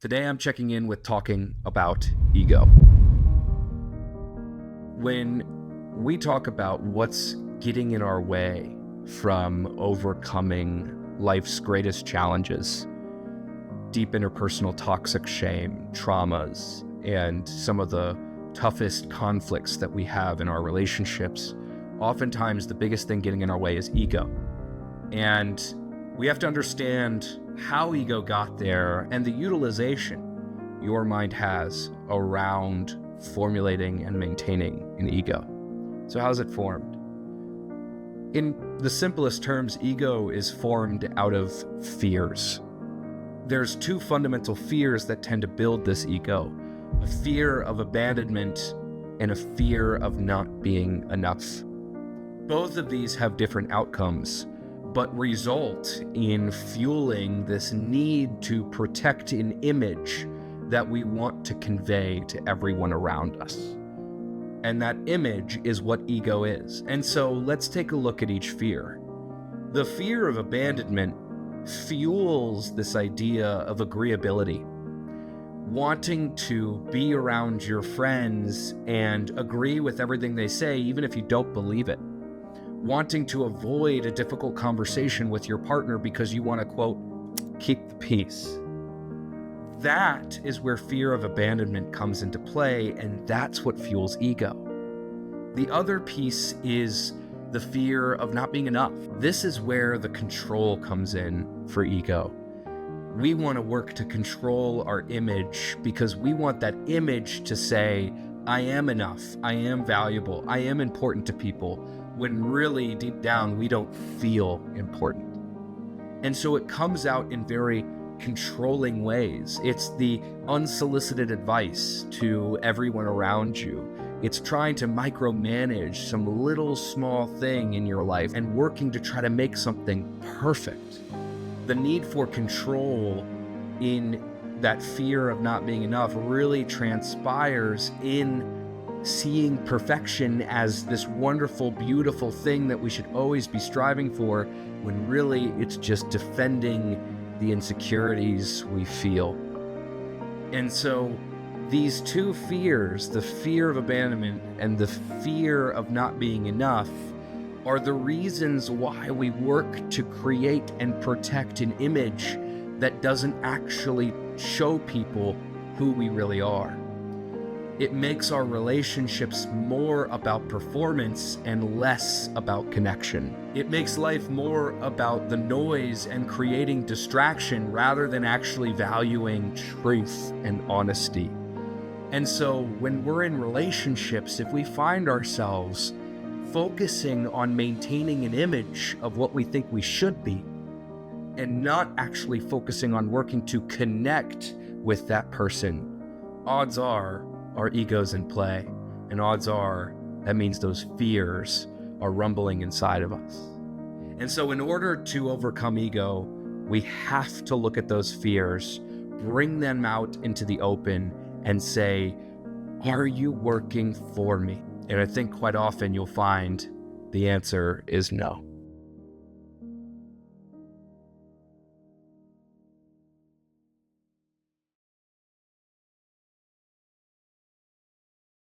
Today I'm checking in with talking about ego. When we talk about what's getting in our way from overcoming life's greatest challenges, deep interpersonal toxic shame, traumas, and some of the toughest conflicts that we have in our relationships, oftentimes the biggest thing getting in our way is ego. And we have to understand how ego got there and the utilization your mind has around formulating and maintaining an ego. So how's it formed? In the simplest terms, ego is formed out of fears. There's two fundamental fears that tend to build this ego: a fear of abandonment and a fear of not being enough. Both of these have different outcomes, but result in fueling this need to protect an image that we want to convey to everyone around us. And that image is what ego is. And so let's take a look at each fear. The fear of abandonment fuels this idea of agreeability, wanting to be around your friends and agree with everything they say, even if you don't believe it. Wanting to avoid a difficult conversation with your partner because you want to, quote, keep the peace. That is where fear of abandonment comes into play, and that's what fuels ego. The other piece is the fear of not being enough. This is where the control comes in for ego. We want to work to control our image because we want that image to say, I am enough, I am valuable, I am important to people, when really deep down we don't feel important. And so it comes out in very controlling ways. It's the unsolicited advice to everyone around you. It's trying to micromanage some little small thing in your life and working to try to make something perfect. The need for control in that fear of not being enough really transpires in seeing perfection as this wonderful, beautiful thing that we should always be striving for, when really it's just defending the insecurities we feel. And so these two fears, the fear of abandonment and the fear of not being enough, are the reasons why we work to create and protect an image that doesn't actually show people who we really are. It makes our relationships more about performance and less about connection. It makes life more about the noise and creating distraction rather than actually valuing truth and honesty. And so when we're in relationships, if we find ourselves focusing on maintaining an image of what we think we should be and not actually focusing on working to connect with that person, odds are our ego's in play, and odds are that means those fears are rumbling inside of us. And so in order to overcome ego, we have to look at those fears, bring them out into the open, and say, are you working for me? And I think quite often you'll find the answer is no.